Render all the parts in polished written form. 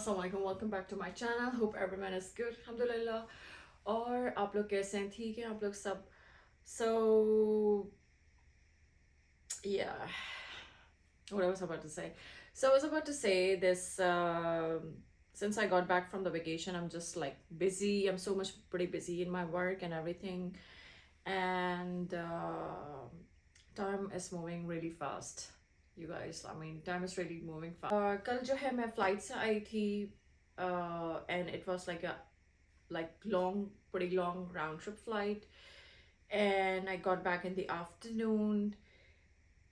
अस्सलाम वालेकुम, welcome back to my channel. Hope everyone is good, alhamdulillah. और आप लोग कैसे हैं? ठीक हैं आप लोग सब? So yeah, what I was about to say. So I was about to say this. Since I got back from the vacation, I'm just like busy. I'm so much pretty busy in my work and everything, and time is moving really fast. You guys, I mean, time is really moving fast. कल जो है मैं flight से आई थी, and it was like a long, pretty long round trip flight, and I got back in the afternoon,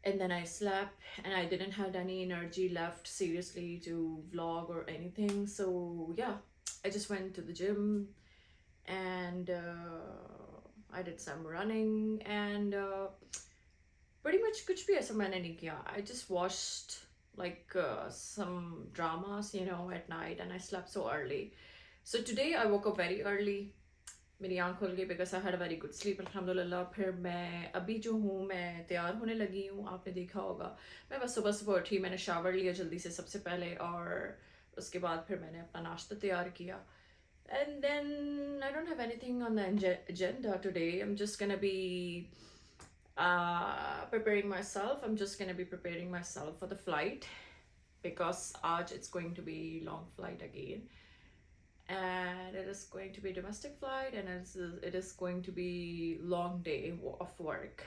and then I slept, and I didn't have any energy left seriously to vlog or anything. So yeah, I just went to the gym, and I did some running, and pretty much कुछ भी ऐसा मैंने नहीं किया. I just watched like some dramas, at night, and I slept so early. So today I woke up very early. मेरी आँख खुल गई because I had a very good sleep अल्हम्दुलिल्लाह. फिर मैं अभी जो हूँ मैं तैयार होने लगी हूँ. आपने देखा होगा मैं बस सुबह सुबह उठी, मैंने शावर लिया जल्दी से सबसे पहले, और उसके बाद फिर मैंने अपना नाश्ता तैयार किया. And then I don't have anything on the agenda today. I'm just gonna be preparing myself. I'm just gonna be preparing myself for the flight because आज it's going to be long flight again, and it is going to be domestic flight, and it is going to be long day of work.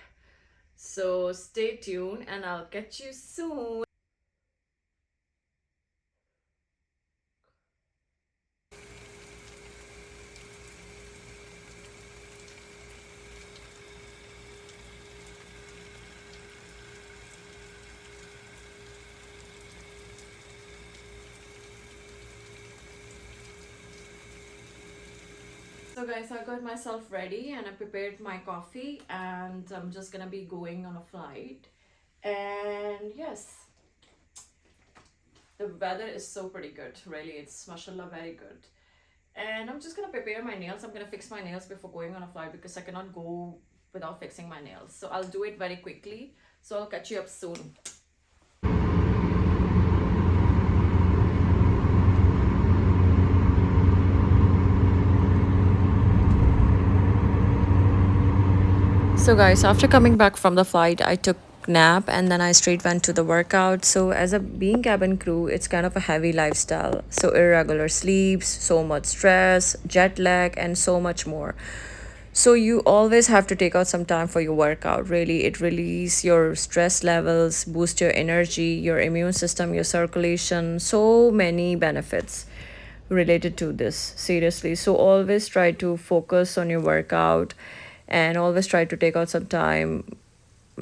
So stay tuned and I'll catch you soon. So guys, I got myself ready and I prepared my coffee, and I'm just gonna be going on a flight. And yes, the weather is so pretty good, really. It's mashallah very good. And I'm just gonna prepare my nails. I'm gonna fix my nails before going on a flight because I cannot go without fixing my nails. So I'll do it very quickly. So I'll catch you up soon. So guys, after coming back from the flight, I took nap and then I straight went to the workout. So as a being cabin crew, it's kind of a heavy lifestyle. So irregular sleeps, so much stress, jet lag, and so much more. So you always have to take out some time for your workout. Really, it releases your stress levels, boost your energy, your immune system, your circulation. So many benefits related to this, seriously. So always try to focus on your workout, and always try to take out some time,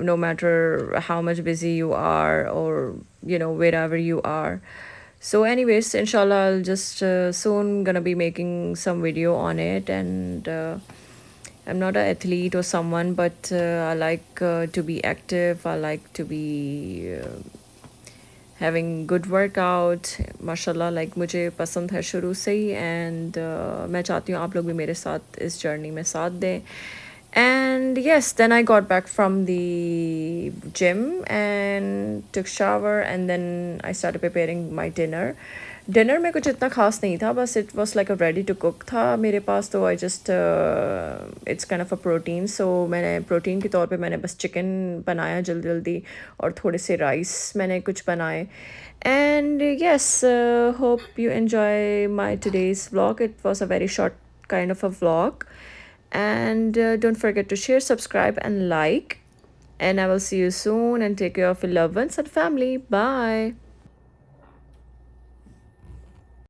no matter how much busy you are, or wherever you are. So anyways, inshallah, I'll just soon gonna be making some video on it. And I'm not an athlete or someone, but I like to be active. I like to be having good workout. माशाल्लाह, like मुझे पसंद है शुरू से ही, and मैं चाहती हूँ आप लोग भी मेरे साथ इस जर्नी में साथ दें. And yes, then I got back from the gym and took shower, and then I started preparing my dinner. Dinner में कुछ इतना खास नहीं था, बस it was like a ready to cook था मेरे पास. तो I just it's kind of a protein. So मैंने प्रोटीन के तौर पे मैंने बस चिकन बनाया जल्दी जल्दी, और थोड़े से राइस मैंने कुछ बनाए. And yes, hope you enjoy my today's vlog. It was a very short kind of a vlog. And don't forget to share, subscribe, and like. And I will see you soon, and take care of your loved ones and family. Bye.